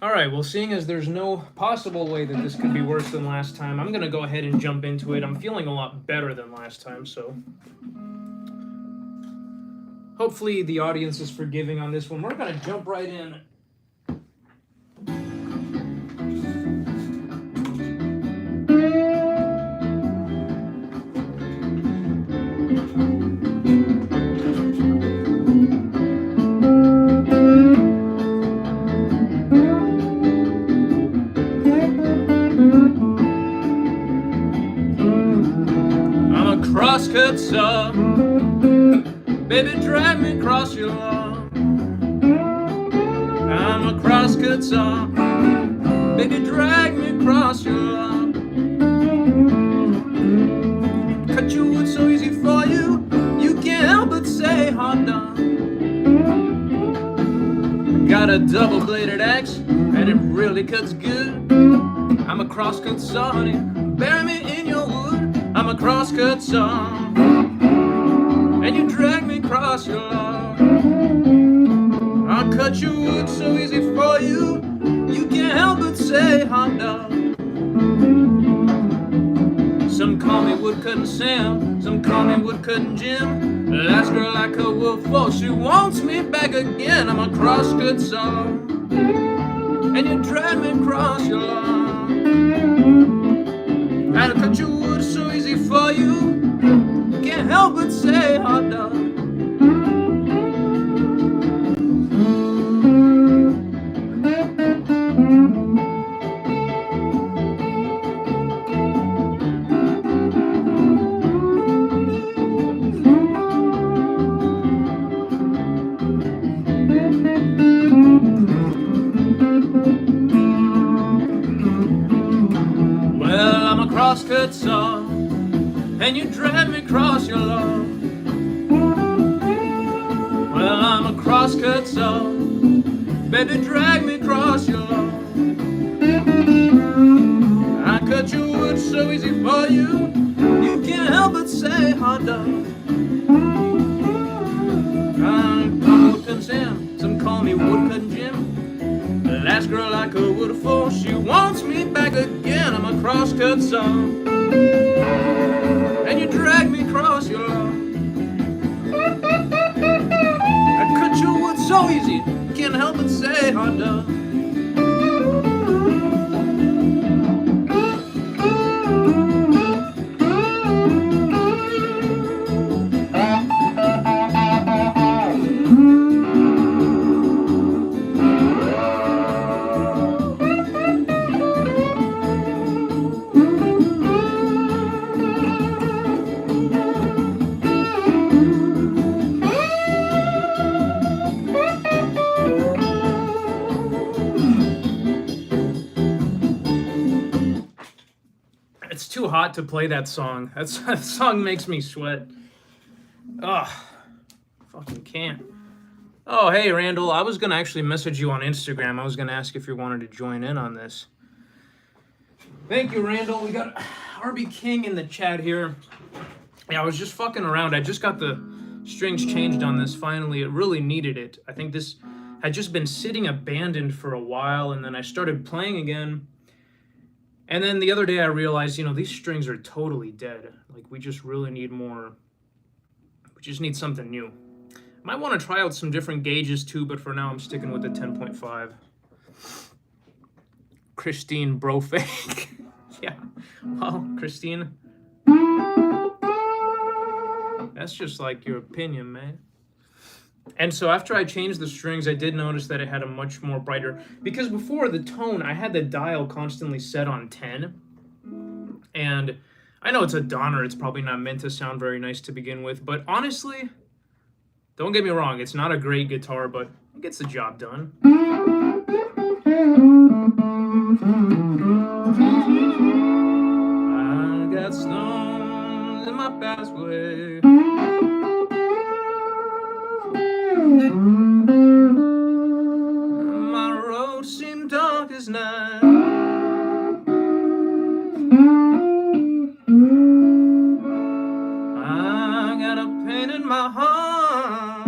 Alright, well, seeing as there's no possible way that this could be worse than last time, I'm going to go ahead and jump into it. I'm feeling a lot better than last time, so hopefully the audience is forgiving on this one. We're going to jump right in. Crosscut song, baby, drag me across your lawn. I'm a crosscut song, baby, drag me across your lawn. Cut your wood so easy for you, you can't help but say hot dog. Got a double-bladed axe, and it really cuts good. I'm a crosscut saw, honey, bury me in your wood. I'm a crosscut saw, and you drag me across your lawn. I'll cut your wood so easy for you, you can't help but say hot dog. Some call me woodcutting Sam, some call me woodcutting Jim. The last girl I cut wood for, she wants me back again. I'm a crosscut saw, and you drag me across your lawn. I'll cut your wood so easy for you, can't help but say hot dog. Well, I'm a crosscut saw, and you drag me across your lawn. Well, I'm a crosscut saw, baby, drag me across your lawn. I cut your wood so easy for you, you can't help but say hot dog. I'm woodcutting Sam, some call me woodcutting Jim. The last girl I cut wood for, she wants me back again. I'm a crosscut saw, and you drag me across your lawn. I cut your wood so easy, can't help but say hot dog. It's too hot to play that song. That song makes me sweat. Ugh, fucking can't. Oh, hey, Randall. I was going to actually message you on Instagram. I was going to ask if you wanted to join in on this. Thank you, Randall. We got RB King in the chat here. Yeah, I was just fucking around. I just got the strings changed on this finally. It really needed it. I think this had just been sitting abandoned for a while, and then I started playing again. And then the other day I realized, these strings are totally dead. Like, we just really need more. We just need something new. Might want to try out some different gauges too, but for now I'm sticking with the 10.5. Christine Brofake. Yeah. Well, Christine, that's just like your opinion, man. And so after I changed the strings, I did notice that it had a much more brighter, because before the tone, I had the dial constantly set on 10. And I know it's a Donner, it's probably not meant to sound very nice to begin with, but honestly, don't get me wrong, it's not a great guitar, but it gets the job done. I got stones in my pathway. My road seemed dark as night. I got a pain in my heart.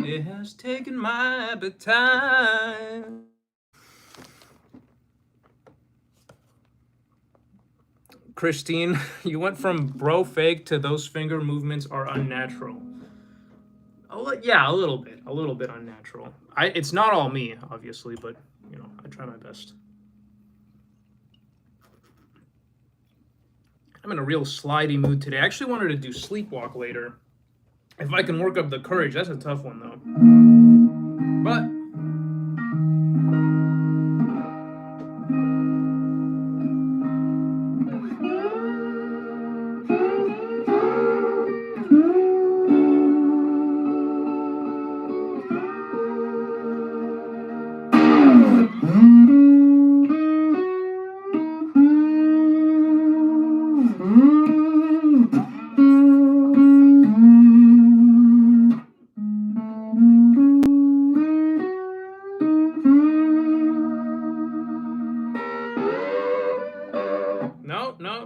It has taken taking my appetite. Christine, you went from bro fake to those finger movements are unnatural. Yeah, a little bit unnatural. It's not all me, obviously, but you know, I try my best. I'm in a real slidey mood today. I actually wanted to do sleepwalk later. If I can work up the courage, that's a tough one though. But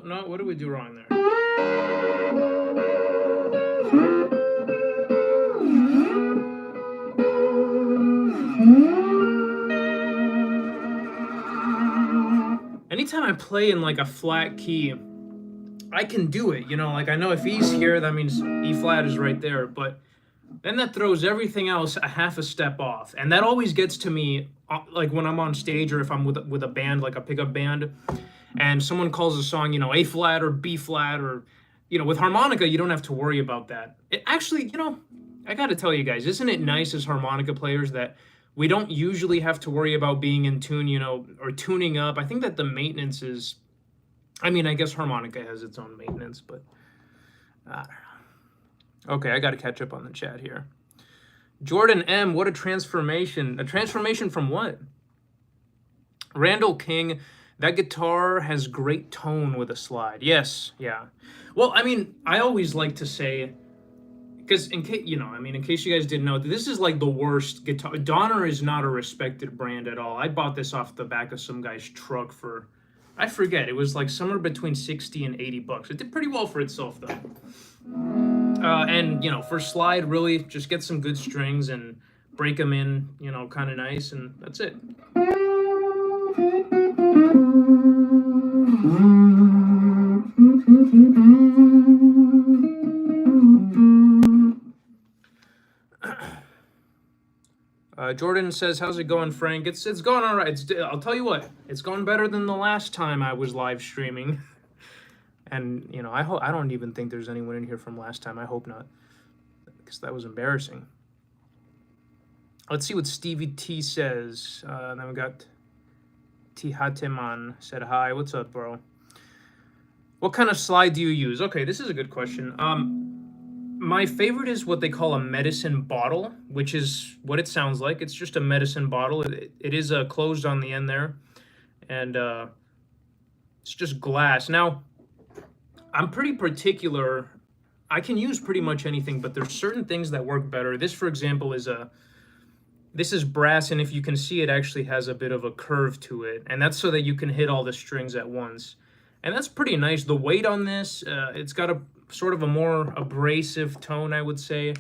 no, what did we do wrong there? Anytime I play in like a flat key, I can do it, you know, like I know if E's here, that means E flat is right there, but then that throws everything else a half a step off. And that always gets to me, like when I'm on stage or if I'm with a band, like a pickup band, and someone calls a song, you know, A flat or B flat, or, you know, with harmonica, you don't have to worry about that. It actually, you know, I got to tell you guys, isn't it nice as harmonica players that we don't usually have to worry about being in tune, you know, or tuning up? I think that the maintenance is, I mean, I guess harmonica has its own maintenance, but I don't know. Okay, I got to catch up on the chat here. Jordan M, what a transformation. A transformation from what? Randall King, that guitar has great tone with a slide. Yes, yeah. Well, I mean, I always like to say, because in case, you know, I mean, in case you guys didn't know, this is like the worst guitar. Donner is not a respected brand at all. I bought this off the back of some guy's truck for, I forget, it was like somewhere between 60 and 80 bucks. It did pretty well for itself though. And, you know, for slide, really just get some good strings and break them in, you know, kind of nice, and that's it. Jordan says, how's it going, Frank? It's going all right. I'll tell you what, it's going better than the last time I was live streaming. And, you know, I don't even think there's anyone in here from last time. I hope not, because that was embarrassing. Let's see what Stevie T says. Then we got Tihateman said, hi, what's up, bro? What kind of slide do you use? Okay, this is a good question. My favorite is what they call a medicine bottle, which is what it sounds like. It's just a medicine bottle. It is closed on the end there, and it's just glass. Now, I'm pretty particular. I can use pretty much anything, but there's certain things that work better. This, for example, this is brass, and if you can see, it actually has a bit of a curve to it, and that's so that you can hit all the strings at once. And that's pretty nice. The weight on this, it's got a sort of a more abrasive tone, I would say.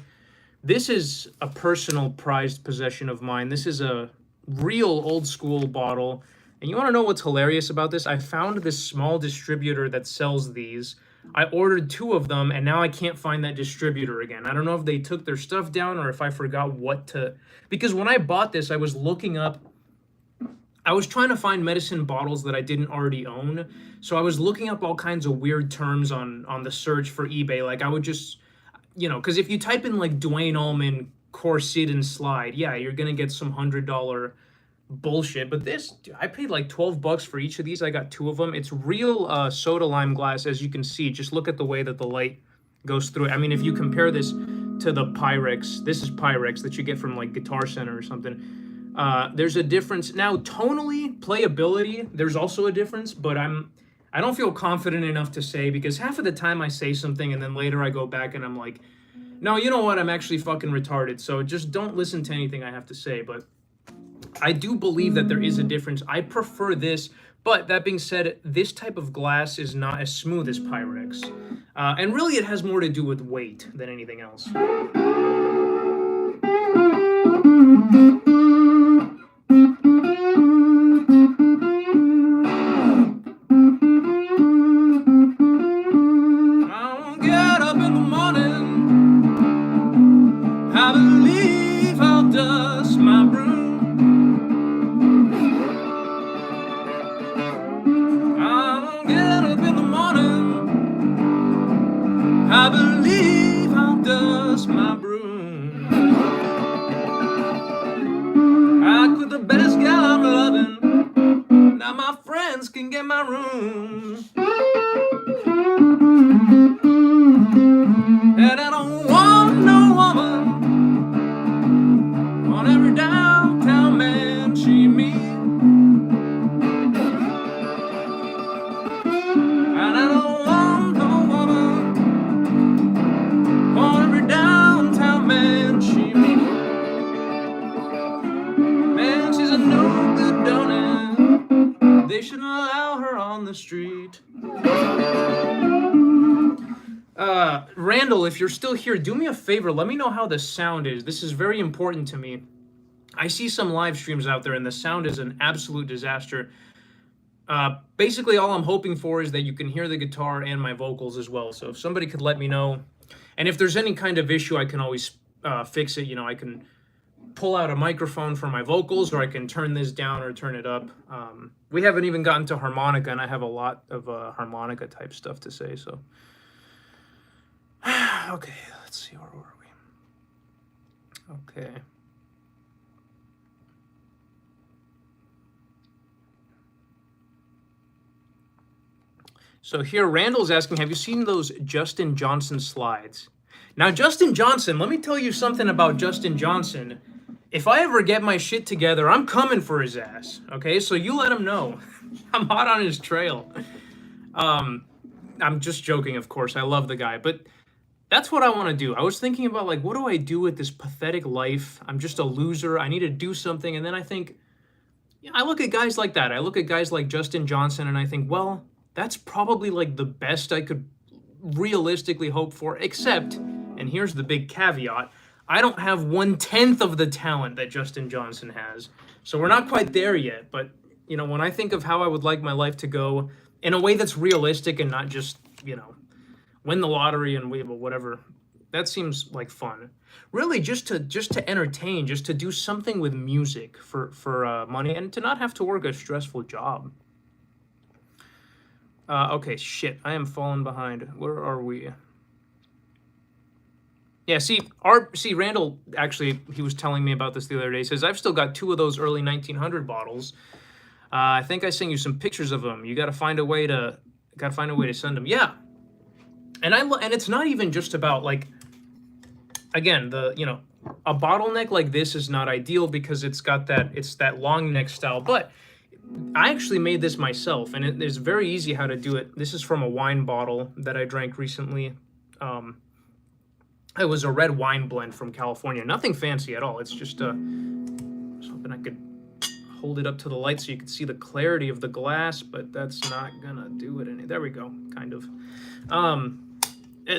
This is a personal prized possession of mine. This is a real old school bottle. And you want to know what's hilarious about this? I found this small distributor that sells these. I ordered 2 of them, and now I can't find that distributor again. I don't know if they took their stuff down or if I forgot what to... Because when I bought this, I was looking up... I was trying to find medicine bottles that I didn't already own. So I was looking up all kinds of weird terms on the search for eBay. Like I would just, you know, because if you type in like Dwayne Allman, corset and slide, yeah, you're going to get some $100 bullshit. But this, dude, I paid like 12 bucks for each of these. I got 2 of them. It's real soda lime glass, as you can see. Just look at the way that the light goes through it. I mean, if you compare this to the Pyrex, this is Pyrex that you get from like Guitar Center or something. There's a difference. Now, tonally, playability, there's also a difference, but I don't feel confident enough to say, because half of the time I say something and then later I go back and I'm like, no, you know what, I'm actually fucking retarded, so just don't listen to anything I have to say. But I do believe that there is a difference. I prefer this, but that being said, this type of glass is not as smooth as Pyrex. And really it has more to do with weight than anything else. I'll get up in the morning. I believe I'll dust my broom. I'll get up in the morning. I believe I'll dust my broom. I quit the best gal I'm loving. Now my friends can get my room. And I don't want no woman on every downtown man she meets. And I don't want no woman on every downtown man she meets. Man, she's a no good donut. They shouldn't allow her on the street. Randall, if you're still here, do me a favor. Let me know how the sound is. This is very important to me. I see some live streams out there, and the sound is an absolute disaster. Basically, all I'm hoping for is that you can hear the guitar and my vocals as well. So if somebody could let me know. And if there's any kind of issue, I can always fix it. You know, I can pull out a microphone for my vocals, or I can turn this down or turn it up. We haven't even gotten to harmonica, and I have a lot of harmonica type stuff to say, so... Okay, let's see, where were we? Okay. So here, Randall's asking, have you seen those Justin Johnson slides? Now, Justin Johnson, let me tell you something about Justin Johnson. If I ever get my shit together, I'm coming for his ass, okay? So you let him know. I'm hot on his trail. I'm just joking, of course. I love the guy, but... That's what I want to do. I was thinking about, like, what do I do with this pathetic life? I'm just a loser. I need to do something. And then I think, yeah, I look at guys like that. I look at guys like Justin Johnson, and I think, well, that's probably, like, the best I could realistically hope for, except, and here's the big caveat, I don't have 1/10 of the talent that Justin Johnson has. So we're not quite there yet. But, you know, when I think of how I would like my life to go in a way that's realistic and not just, you know, win the lottery and whatever. That seems like fun. Really, just to entertain, just to do something with music for money, and to not have to work a stressful job. Okay, shit, I am falling behind. Where are we? Yeah, see, Randall, actually, he was telling me about this the other day. He says, I've still got 2 of those early 1900 bottles. I think I sent you some pictures of them. You got to find a way to send them. Yeah. And it's not even just about, like, again, a bottleneck like this is not ideal because it's that long neck style. But I actually made this myself, and it is very easy how to do it. This is from a wine bottle that I drank recently. It was a red wine blend from California. Nothing fancy at all. It's just I was hoping I could hold it up to the light so you could see the clarity of the glass, but that's not gonna do it any. There we go, kind of.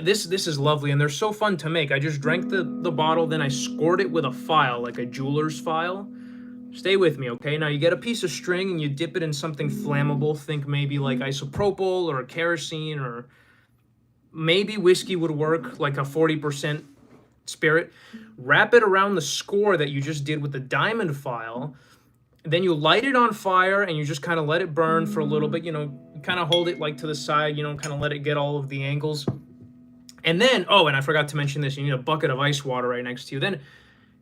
This is lovely, and they're so fun to make. I just drank the bottle, then I scored it with a file, like a jeweler's file. Stay with me, okay? Now you get a piece of string and you dip it in something flammable. Think maybe like isopropyl or kerosene, or maybe whiskey would work, like a 40% spirit. Wrap it around the score that you just did with the diamond file. Then you light it on fire and you just kind of let it burn for a little bit, you know, kind of hold it like to the side, you know, kind of let it get all of the angles. And then, oh, and I forgot to mention this, you need a bucket of ice water right next to you. Then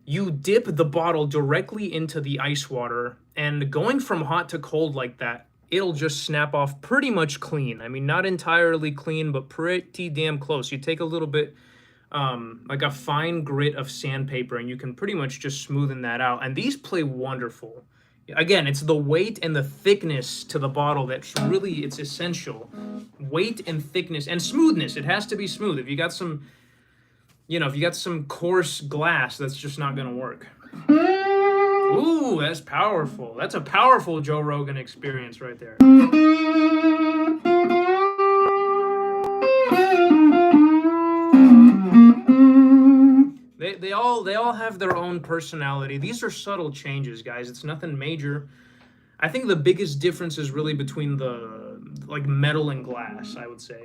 you dip the bottle directly into the ice water, and going from hot to cold like that, it'll just snap off pretty much clean. I mean, not entirely clean, but pretty damn close. You take a little bit, like a fine grit of sandpaper, and you can pretty much just smoothen that out. And these play wonderful. Again, it's the weight and the thickness to the bottle that's really, it's essential. Weight and thickness and smoothness. It has to be smooth. If you got some, you know, if you got some coarse glass, that's just not going to work. Ooh, that's powerful. That's a powerful Joe Rogan experience right there. they all have their own personality. These are subtle changes, guys. It's nothing major. I think the biggest difference is really between the like metal and glass, I would say.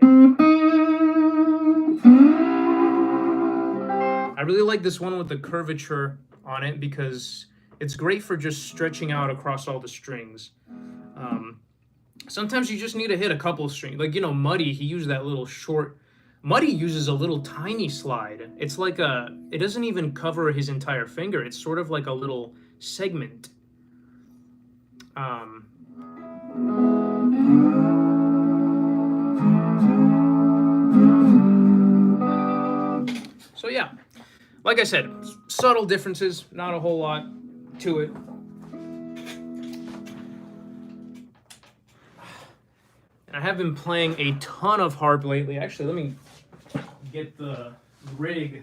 I really like this one with the curvature on it because it's great for just stretching out across all the strings. Sometimes you just need to hit a couple strings. Like, you know, Muddy, he used that little short. Muddy uses a little tiny slide. It's like it doesn't even cover his entire finger. It's sort of like a little segment. So yeah, like I said, subtle differences, not a whole lot to it. And I have been playing a ton of harp lately. Actually, let me get the rig.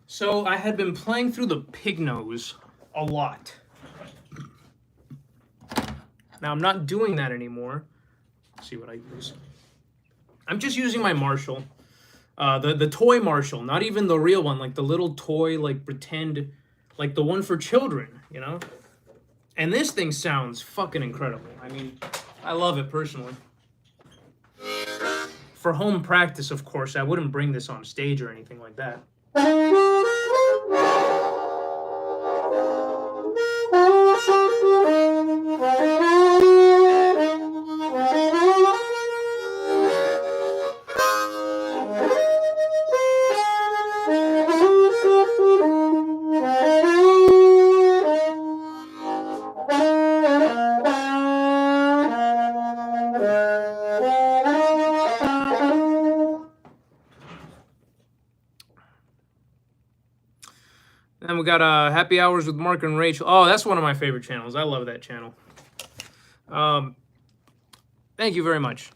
So I had been playing through the pig nose a lot. Now I'm not doing that anymore. Let's see what I use. I'm just using my Marshall. The toy Marshall, not even the real one, like the little toy, like pretend, like the one for children, you know? And this thing sounds fucking incredible. I mean, I love it personally. For home practice, of course, I wouldn't bring this on stage or anything like that. Then we got Happy Hours with Mark and Rachel. Oh, that's one of my favorite channels. I love that channel. Thank you very much.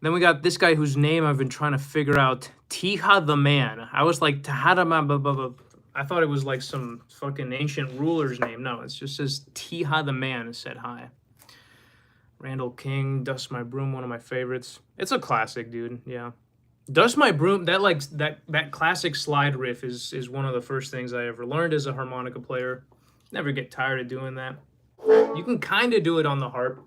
Then we got this guy whose name I've been trying to figure out. Tiha the Man. I was like, Tahadama. I thought it was like some fucking ancient ruler's name. No, it just says Tiha the Man said hi. Randall King, Dust My Broom, one of my favorites. It's a classic, dude. Yeah. Dust My Broom, that classic slide riff is one of the first things I ever learned as a harmonica player. Never get tired of doing that. You can kind of do it on the harp.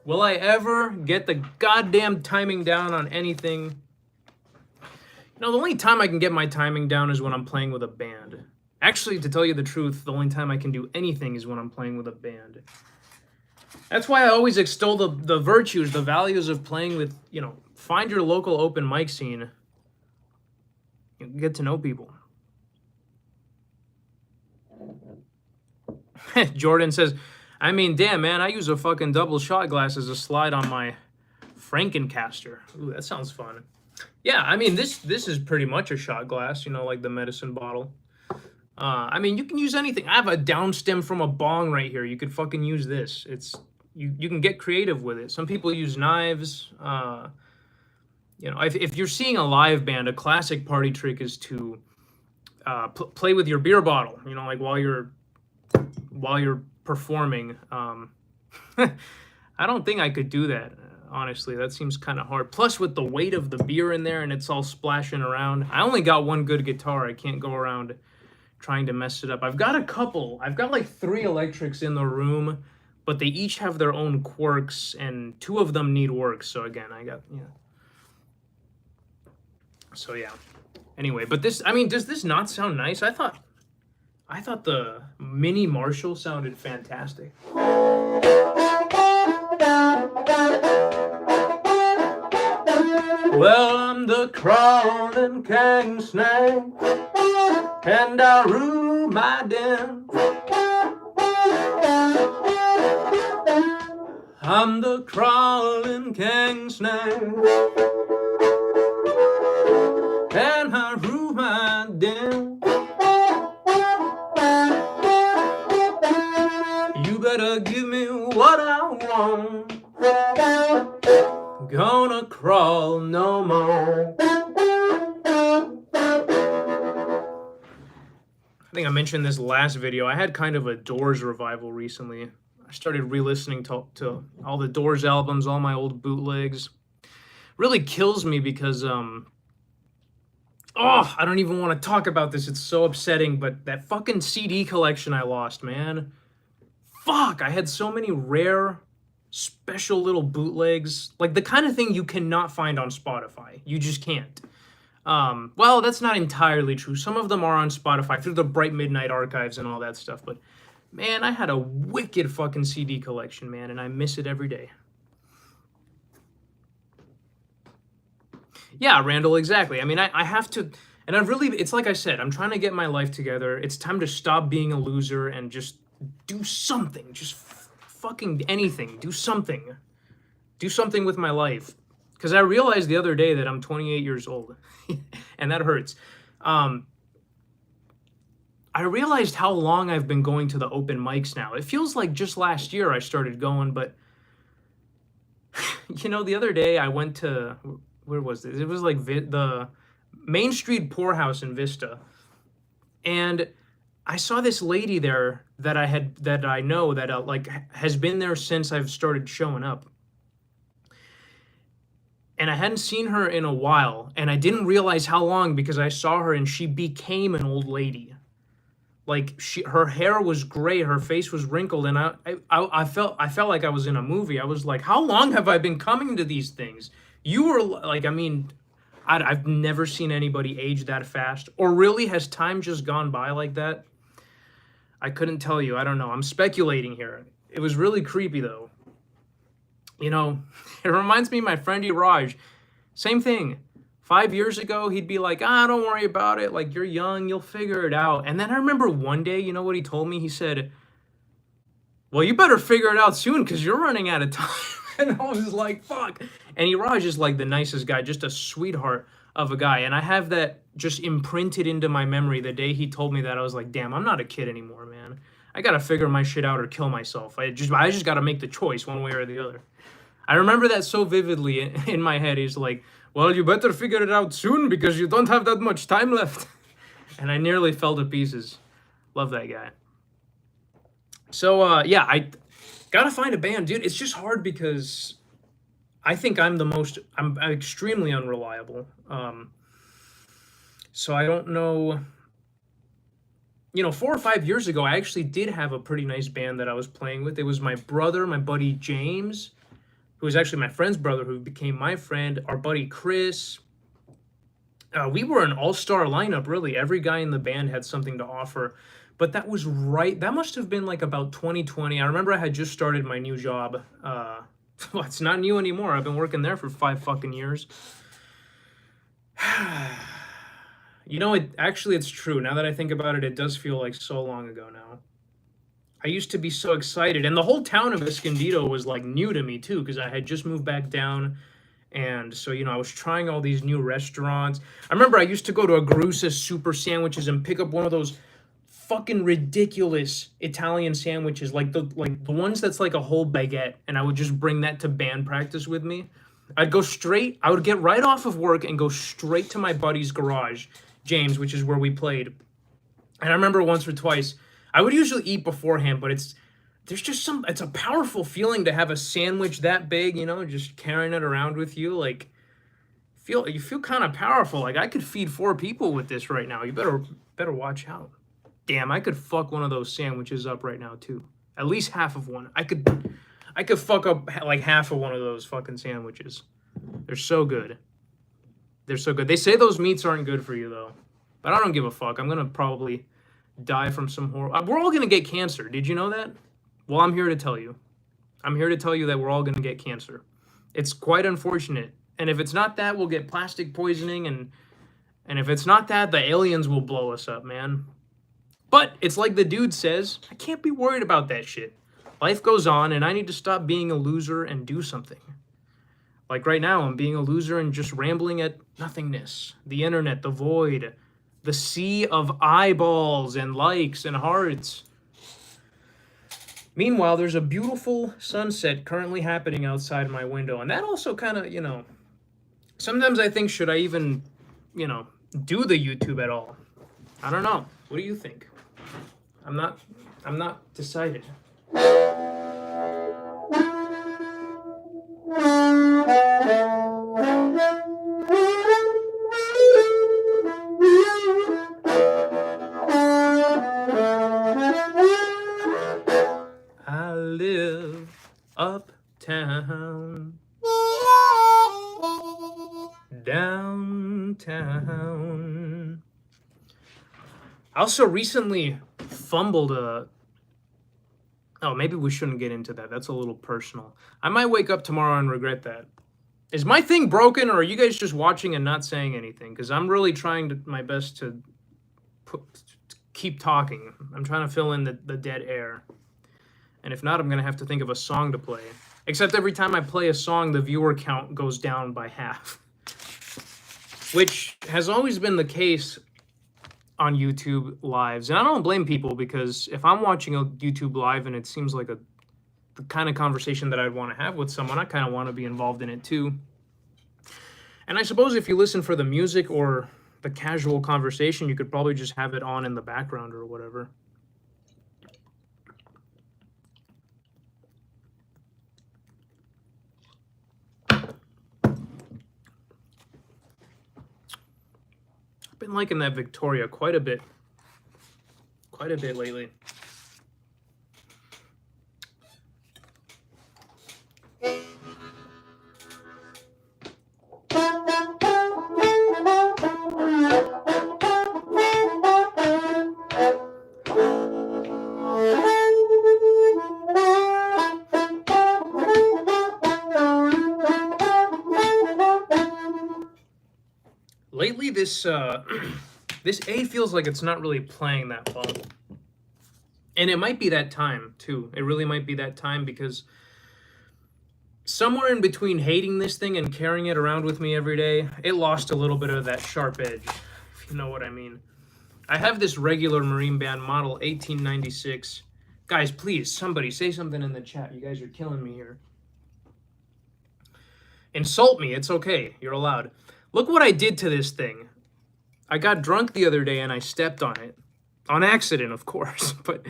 Will I ever get the goddamn timing down on anything? You know, the only time I can get my timing down is when I'm playing with a band. Actually, to tell you the truth, the only time I can do anything is when I'm playing with a band. That's why I always extol the virtues, the values of playing with, you know, find your local open mic scene. You get to know people. Jordan says, I mean, damn, man, I use a fucking double shot glass as a slide on my Frankencaster. Ooh, that sounds fun. Yeah, I mean, this is pretty much a shot glass, you know, like the medicine bottle. I mean, you can use anything. I have a downstem from a bong right here. You could fucking use this. It's you can get creative with it. Some people use knives. You know, if you're seeing a live band, a classic party trick is to play with your beer bottle, you know, like while you're performing. I don't think I could do that, honestly. That seems kind of hard. Plus, with the weight of the beer in there and it's all splashing around. I only got one good guitar. I can't go around trying to mess it up. I've got a couple. I've got like 3 electrics in the room, but they each have their own quirks, and 2 of them need work. So again, I got, yeah. So yeah. Anyway, but this, I mean, does this not sound nice? I thought the mini Marshall sounded fantastic. Well, I'm the crawling king snake, and I rule my den. I'm the crawling king snake, and I rule my den. You better give me what I want. Gonna crawl no more. I think I mentioned this last video. I had kind of a Doors revival recently. I started re-listening to all the Doors albums, all my old bootlegs. Really kills me because I don't even want to talk about this. It's so upsetting, but that fucking CD collection I lost, man. Fuck, I had so many rare, special little bootlegs. Like the kind of thing you cannot find on Spotify. You just can't. Well, that's not entirely true. Some of them are on Spotify through the Bright Midnight archives and all that stuff. But, man, I had a wicked fucking CD collection, man, and I miss it every day. Yeah, Randall, exactly. I mean, I have to, and I've really, it's like I said, I'm trying to get my life together. It's time to stop being a loser and just do something. Just fucking anything. Do something. Do something with my life. Because I realized the other day that I'm 28 years old, and that hurts. I realized how long I've been going to the open mics now. It feels like just last year I started going, but, you know, the other day I went to, where was this? It was like the Main Street Poorhouse in Vista, and I saw this lady there that I know that like has been there since I've started showing up. And I hadn't seen her in a while, and I didn't realize how long because I saw her and she became an old lady. Like her hair was gray, her face was wrinkled, and I felt like I was in a movie. I was like, how long have I been coming to these things? You were like, I mean, I've never seen anybody age that fast. Or really, has time just gone by like that? I couldn't tell you. I don't know. I'm speculating here. It was really creepy though. You know, it reminds me of my friend Raj. Same thing. 5 years ago, he'd be like, don't worry about it. Like, you're young, you'll figure it out. And then I remember one day, you know what he told me? He said, well, you better figure it out soon because you're running out of time. And I was like, fuck. And Raj is like the nicest guy, just a sweetheart of a guy. And I have that just imprinted into my memory. The day he told me that, I was like, damn, I'm not a kid anymore, man. I got to figure my shit out or kill myself. I just got to make the choice one way or the other. I remember that so vividly in my head. He's like, well, you better figure it out soon because you don't have that much time left. And I nearly fell to pieces. Love that guy. So, yeah, I gotta find a band. Dude, it's just hard because I think I'm extremely unreliable. So I don't know. You know, 4 or 5 years ago, I actually did have a pretty nice band that I was playing with. It was my brother, my buddy James, who was actually my friend's brother, who became my friend, our buddy Chris. We were an all-star lineup, really. Every guy in the band had something to offer. But that was that must have been like about 2020. I remember I had just started my new job. Well, it's not new anymore. I've been working there for 5 fucking years. You know, it's true. Now that I think about it, it does feel like so long ago now. I used to be so excited, and the whole town of Escondido was like new to me too, because I had just moved back down, and so, you know, I was trying all these new restaurants. I remember I used to go to a Grusa's Super Sandwiches and pick up one of those fucking ridiculous Italian sandwiches, like the ones that's like a whole baguette, and I would just bring that to band practice with me. I would get right off of work and go straight to my buddy's garage, James, which is where we played. And I remember once or twice, I would usually eat beforehand, but it's a powerful feeling to have a sandwich that big, you know, just carrying it around with you. Like, you feel kind of powerful. Like, I could feed 4 people with this right now. You better watch out. Damn, I could fuck one of those sandwiches up right now too. At least half of one. I could fuck up like half of one of those fucking sandwiches. They're so good. They're so good. They say those meats aren't good for you though, but I don't give a fuck. I'm gonna probably die from some horrible. We're all gonna get cancer. Did you know that? Well, I'm here to tell you. I'm here to tell you that we're all gonna get cancer. It's quite unfortunate. And if it's not that, we'll get plastic poisoning, and if it's not that, the aliens will blow us up, man. But it's like the dude says, I can't be worried about that shit. Life goes on, and I need to stop being a loser and do something. Like right now, I'm being a loser and just rambling at nothingness. The internet, the void, the sea of eyeballs and likes and hearts. Meanwhile, there's a beautiful sunset currently happening outside my window. And that also kind of, sometimes I think, should I even, do the YouTube at all? I don't know. What do you think? I'm not decided. I live uptown, downtown. I also recently fumbled a... Oh, maybe we shouldn't get into that. That's a little personal. I might wake up tomorrow and regret that. Is my thing broken, or are you guys just watching and not saying anything? Because I'm really trying my best to keep talking. I'm trying to fill in the dead air. And if not, I'm going to have to think of a song to play. Except every time I play a song, the viewer count goes down by half. Which has always been the case on YouTube lives. And I don't blame people, because if I'm watching a YouTube live and it seems like the kind of conversation that I'd want to have with someone, I kind of want to be involved in it too. And I suppose if you listen for the music or the casual conversation, you could probably just have it on in the background or whatever. Been liking that Victoria quite a bit lately. Lately, this A feels like it's not really playing that well. And it might be that time, too. It really might be that time, because somewhere in between hating this thing and carrying it around with me every day, it lost a little bit of that sharp edge, if you know what I mean. I have this regular Marine Band model 1896. Guys, please, somebody say something in the chat. You guys are killing me here. Insult me, it's okay. You're allowed. Look what I did to this thing. I got drunk the other day and I stepped on it. On accident, of course, but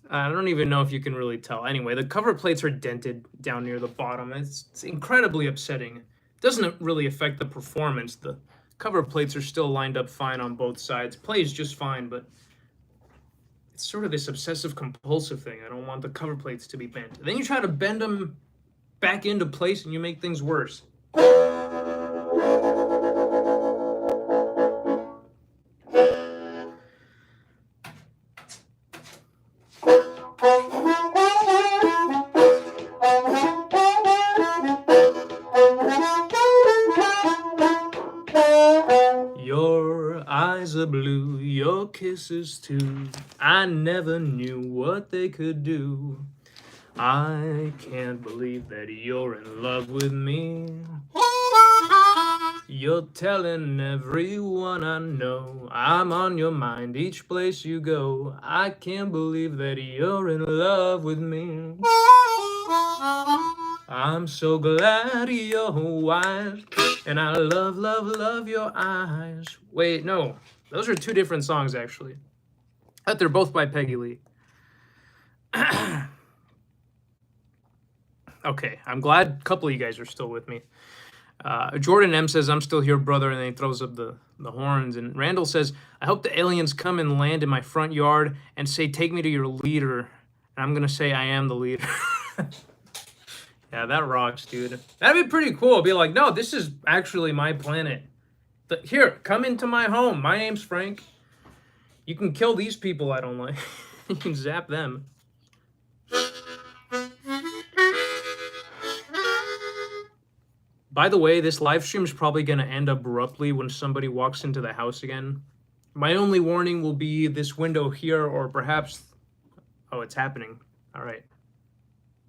I don't even know if you can really tell. Anyway, the cover plates are dented down near the bottom. It's incredibly upsetting. It doesn't really affect the performance. The cover plates are still lined up fine on both sides. Plays just fine, but it's sort of this obsessive compulsive thing. I don't want the cover plates to be bent. Then you try to bend them back into place and you make things worse. Your eyes are blue, your kisses too. I never knew what they could do. I can't believe that you're in love with me. You're telling everyone I know. I'm on your mind each place you go. I can't believe that you're in love with me. I'm so glad you're white, and I love, love, love your eyes. Wait, no. Those are two different songs, actually. I thought they're both by Peggy Lee. Okay, I'm glad a couple of you guys are still with me. Jordan M says, I'm still here, brother, and then he throws up the horns. And Randall says, I hope the aliens come and land in my front yard and say, take me to your leader. And I'm going to say, I am the leader. Yeah, that rocks, dude. That'd be pretty cool. Be like, no, this is actually my planet. Here, come into my home. My name's Frank. You can kill these people I don't like. You can zap them. By the way, this live stream is probably going to end abruptly when somebody walks into the house again. My only warning will be this window here, or perhaps... Oh, it's happening. All right.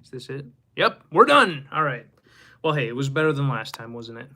Is this it? Yep, we're done. All right. Well, hey, it was better than last time, wasn't it?